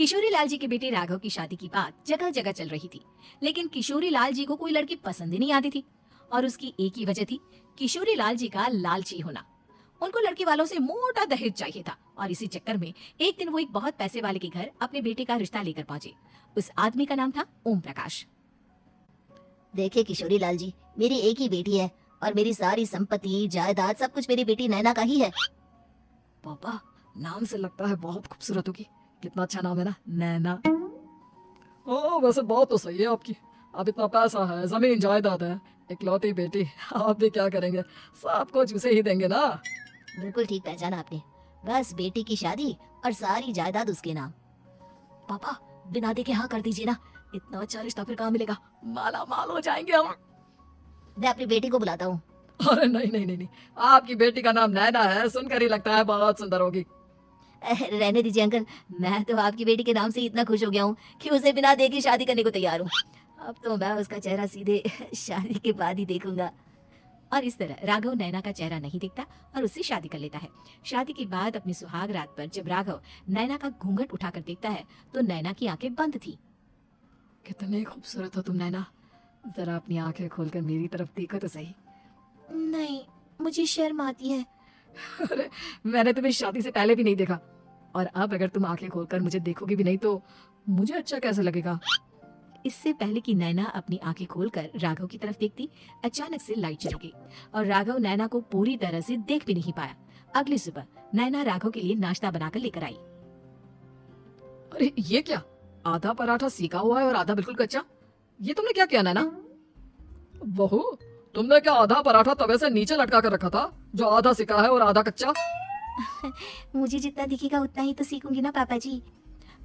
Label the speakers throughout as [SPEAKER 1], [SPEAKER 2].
[SPEAKER 1] किशोरी लाल जी के बेटे राघव की शादी की बात जगह जगह चल रही थी, लेकिन किशोरी लाल जी को कोई लड़की पसंद ही नहीं आती थी। और उसकी एक ही वजह थी, किशोरी लाल जी का लालची होना। उनको लड़की वालों से मोटा दहेज चाहिए था और इसी चक्कर में एक दिन वो एक बहुत पैसे वाले के घर अपने बेटे का रिश्ता लेकर पहुंचे। उस आदमी का नाम था ओम प्रकाश।
[SPEAKER 2] देखिए किशोरी लाल जी, मेरी एक ही बेटी है और मेरी सारी संपत्ति जायदाद सब कुछ मेरी बेटी नैना का ही है।
[SPEAKER 3] पापा, नाम से लगता है बहुत खूबसूरत होगी। कितना अच्छा नाम है ना, नैना। ओ वैसे बात तो सही है आपकी। अब इतना पैसा है, जमीन जायदाद है, इकलौती बेटी, आप भी क्या करेंगे? सब कुछ उसे ही देंगे ना।
[SPEAKER 2] बिल्कुल ठीक पहचाना आपने। बस बेटी की शादी और सारी जायदाद उसके नाम।
[SPEAKER 3] पापा, बिना देखे हाँ कर दीजिए ना। इतना अच्छा रिश्ता फिर कहाँ मिलेगा? माला माल हो जाएंगे हम।
[SPEAKER 2] मैं अपनी बेटी को बुलाता हूँ।
[SPEAKER 3] अरे नहीं नहीं नहीं नहीं, आपकी बेटी का नाम नैना है, सुनकर ही लगता है बहुत सुंदर होगी।
[SPEAKER 2] रहने दीजिए अंकल, मैं तो आपकी बेटी के नाम से इतना खुश हो गया हूँ कि उसे बिना देखे शादी करने को तैयार हूँ। अब तो मैं उसका चेहरा सीधे शादी के बाद ही देखूंगा।
[SPEAKER 1] और इस तरह राघव नैना का चेहरा नहीं देखता और उससे शादी कर लेता है। शादी के बाद अपनी सुहाग रात पर जब राघव नैना का घूंघट उठाकर देखता है तो नैना की आंखें बंद थी।
[SPEAKER 3] कितनी खूबसूरत हो तुम नैना, जरा अपनी आंखें खोलकर मेरी तरफ देखो तो सही।
[SPEAKER 2] नहीं, मुझे शर्म आती है।
[SPEAKER 3] अरे मैंने तुम्हें शादी से पहले भी नहीं देखा, और अब अगर तुम आंखें खोलकर मुझे देखोगी भी नहीं तो मुझे अच्छा कैसे लगेगा?
[SPEAKER 1] इससे पहले कि नैना अपनी आंखें खोलकर राघव की तरफ देखती, अचानक से लाइट चली गई और राघव नैना को पूरी तरह से देख भी नहीं पाया। अगली सुबह नैना राघव के लिए नाश्ता बनाकर लेकर आई।
[SPEAKER 3] अरे ये क्या, आधा पराठा सीका हुआ है और आधा बिल्कुल कच्चा। ये तुमने क्या किया नैना? बहू, तुमने क्या आधा पराठा तवे से नीचे लटका कर रखा था, जो आधा सिका है और आधा कच्चा?
[SPEAKER 2] मुझे जितना दिखेगा उतना ही तो सीखूंगी ना पापा जी।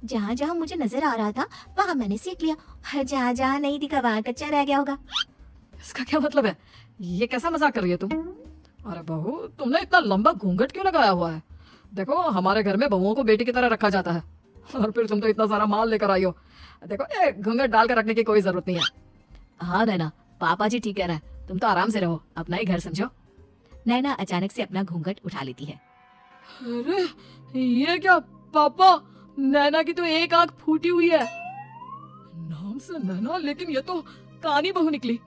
[SPEAKER 2] जहाँ जहाँ मुझे नजर आ रहा था वहाँ मैंने सीख लिया, और जहाँ जहाँ नहीं दिखा वहाँ कच्चा रह गया होगा।
[SPEAKER 3] इसका क्या मतलब है? ये कैसा मजाक कर रही है तुम? अरे बहू, तुमने इतना लंबा घूंघट क्यों लगाया हुआ है? देखो, हमारे घर में बहुओं को बेटी की तरह रखा जाता है, और फिर तुम तो इतना सारा माल लेकर आई हो। देखो, ये घूंघट डाल कर रखने की कोई जरूरत नहीं है।
[SPEAKER 1] हाँ नैना, पापा जी ठीक कह रहे हैं, तुम तो आराम से रहो, अपना ही घर समझो। नैना अचानक से अपना घूंघट उठा लेती है।
[SPEAKER 3] अरे ये क्या पापा, नैना की तो एक आंख फूटी हुई है। नाम से नैना, लेकिन ये तो कानी बहू निकली।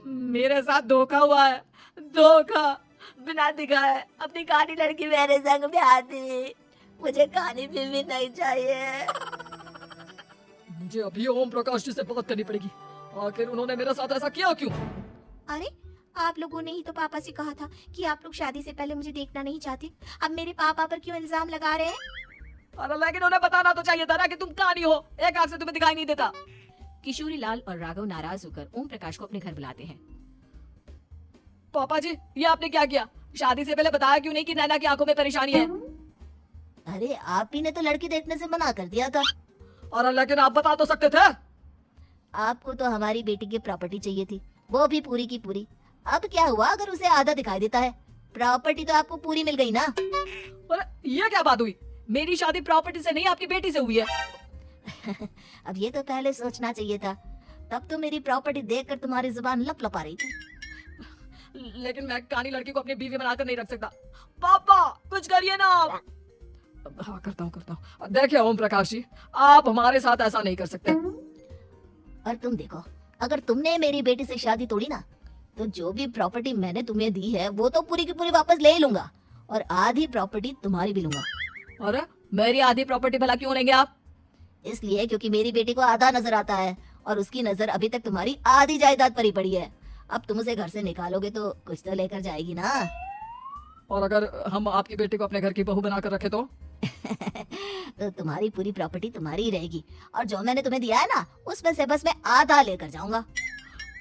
[SPEAKER 3] मेरे साथ धोखा हुआ है, धोखा।
[SPEAKER 2] बिना दिखाए अपनी काली लड़की मेरे संग ब्याह दी। मुझे कानी भी नहीं चाहिए।
[SPEAKER 3] मुझे अभी ओम प्रकाश जी से बात करनी पड़ेगी। आखिर उन्होंने मेरे साथ ऐसा किया क्यों?
[SPEAKER 2] अरे आप लोगों ने ही तो पापा से कहा था कि आप लोग शादी से पहले मुझे देखना नहीं चाहते। अब मेरे पापा पर क्यों इल्जाम लगा रहे हैं?
[SPEAKER 3] अरे लेकिन उन्हें बताना तो चाहिए था ना कि तुम कानी हो, एक आंख से तुम्हें दिखाई नहीं देता।
[SPEAKER 1] किशोरी लाल और राघव नाराज होकर ओम प्रकाश को अपने घर बुलाते हैं।
[SPEAKER 3] पापा जी, ये आपने क्या किया? शादी से पहले बताया क्यों नहीं कि नैना की आंखों में परेशानी है?
[SPEAKER 2] अरे आप ही ने तो लड़की देखने से मना कर दिया था।
[SPEAKER 3] और लेकिन आप बता तो सकते थे।
[SPEAKER 2] आपको तो हमारी बेटी की प्रॉपर्टी चाहिए थी, वो भी पूरी की पूरी। अब क्या हुआ अगर उसे आधा दिखाई देता है? प्रॉपर्टी तो आपको पूरी मिल गई ना।
[SPEAKER 3] अरे ये क्या बात हुई? मेरी शादी प्रॉपर्टी से नहीं, आपकी बेटी से हुई है।
[SPEAKER 2] अब ये तो पहले सोचना चाहिए था, तब तो मेरी प्रॉपर्टी देखकर तुम्हारी जुबान लप लपा रही थी।
[SPEAKER 3] लेकिन मैं कानी लड़की को अपनी बीवी बनाकर नहीं रख सकता। पापा कुछ करिए ना आप। हाँ करता हूँ। देखिए ओम प्रकाश जी, आप हमारे साथ ऐसा नहीं कर सकते।
[SPEAKER 2] और तुम देखो, अगर तुमने मेरी बेटी से शादी तोड़ी ना, तो जो भी प्रॉपर्टी मैंने तुम्हें दी है वो तो पूरी की पूरी वापस ले लूंगा, और आधी प्रॉपर्टी तुम्हारी भी लूंगा।
[SPEAKER 3] अरे मेरी आधी प्रॉपर्टी भला क्यों लेंगे आप?
[SPEAKER 2] इसलिए क्योंकि मेरी बेटी को आधा नजर आता है और उसकी नजर अभी तक तुम्हारी आधी जायदाद पर ही पड़ी है। अब तुम उसे घर से निकालोगे तो कुछ तो लेकर जाएगी ना।
[SPEAKER 3] और अगर हम आपकी बेटी को अपने घर की बहू बनाकर रखे तो?
[SPEAKER 2] तो तुम्हारी पूरी प्रॉपर्टी तुम्हारी ही रहेगी, और जो मैंने तुम्हें दिया है ना उसमें से बस मैं आधा लेकर जाऊंगा।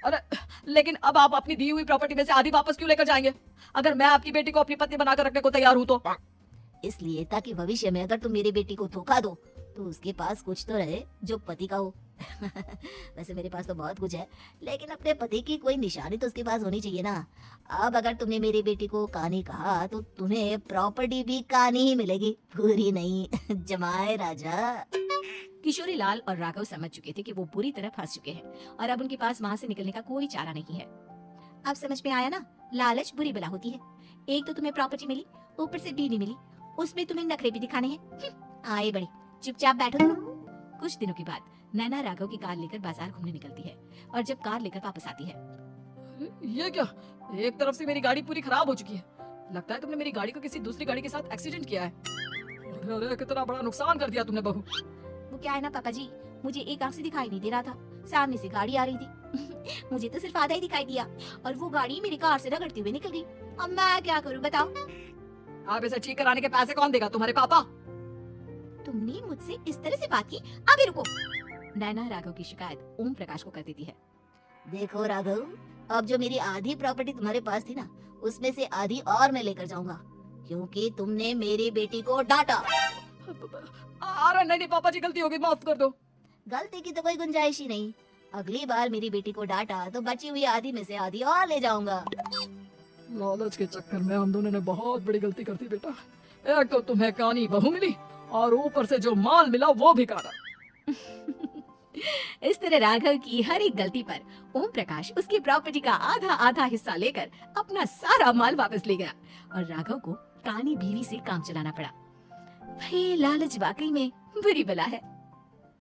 [SPEAKER 3] अरे लेकिन अब आप अपनी दी हुई प्रॉपर्टी में से आधी वापस क्यों लेकर जाएंगे? अगर मैं आपकी बेटी को अपनी पत्नी बनाकर रखने को तैयार हूँ तो?
[SPEAKER 2] इसलिए ताकि भविष्य में अगर तुम मेरी बेटी को धोखा दो तो उसके पास कुछ तो रहे जो पति का हो। वैसे मेरे पास तो बहुत कुछ है, लेकिन अपने पति की कोई निशानी तो उसके पास होनी चाहिए ना। अब अगर तुमने मेरी बेटी को कानी कहा तो तुम्हें प्रॉपर्टी भी कानी ही मिलेगी, पूरी नहीं। जमाए राजा।
[SPEAKER 1] किशोरी लाल और राघव समझ चुके थे कि वो बुरी तरह फंस चुके हैं और अब उनके पास वहाँ से निकलने का कोई चारा नहीं है। अब समझ में आया ना, लालच बुरी बला होती है। एक तो तुम्हें प्रॉपर्टी मिली, ऊपर से बीवी मिली, उसमें तुम्हें नखरे भी दिखाने हैं। आए बड़ी, चुपचाप बैठो तुम। कुछ दिनों के बाद नैना राघव की कार लेकर बाजार घूमने निकलती है और जब कार लेकर वापस आती है
[SPEAKER 3] ये क्या, एक तरफ से मेरी गाड़ी पूरी खराब हो चुकी है। लगता है तुमने मेरी गाड़ी को किसी दूसरी गाड़ी के साथ एक्सीडेंट किया है। अरे अरे, कितना बड़ा नुकसान कर दिया तुमने बहू।
[SPEAKER 2] वो क्या है ना पापा जी, मुझे एक आंख से दिखाई नहीं दे रहा था, सामने से गाड़ी आ रही थी। मुझे तो सिर्फ आधा ही दिखाई दिया और वो गाड़ी मेरी कार से रगड़ती हुई निकल गई। अब मैं क्या करूं बताओ?
[SPEAKER 3] आप इसे ठीक कराने के पैसे कौन देगा, तुम्हारे पापा?
[SPEAKER 2] तुमने मुझसे इस तरह से बात की? अभी रुको।
[SPEAKER 1] नैना राघव की शिकायत ओम प्रकाश को कर देती है।
[SPEAKER 2] देखो राघव, अब जो मेरी आधी प्रॉपर्टी तुम्हारे पास थी ना, उसमें से आधी और मैं लेकर जाऊंगा, क्योंकि तुमने मेरी बेटी को डांटा।
[SPEAKER 3] अरे नहीं नहीं पापा जी, गलती हो गई, माफ कर दो।
[SPEAKER 2] गलती की तो कोई गुंजाइश ही नहीं। अगली बार मेरी बेटी को डांटा तो बची हुई आधी में से आधी और ले जाऊंगा।
[SPEAKER 3] लालच के चक्कर में हम दोनों ने बहुत बड़ी गलती कर दी बेटा। एक तो तुम्हें कानी बहू मिली और ऊपर से जो माल मिला वो भी काला।
[SPEAKER 1] इस तरह राघव की हर एक गलती पर ओम प्रकाश उसकी प्रॉपर्टी का आधा आधा हिस्सा लेकर अपना सारा माल वापस ले गया और राघव को कानी बीवी से काम चलाना पड़ा। भाई लालच वाकई में बुरी बला है।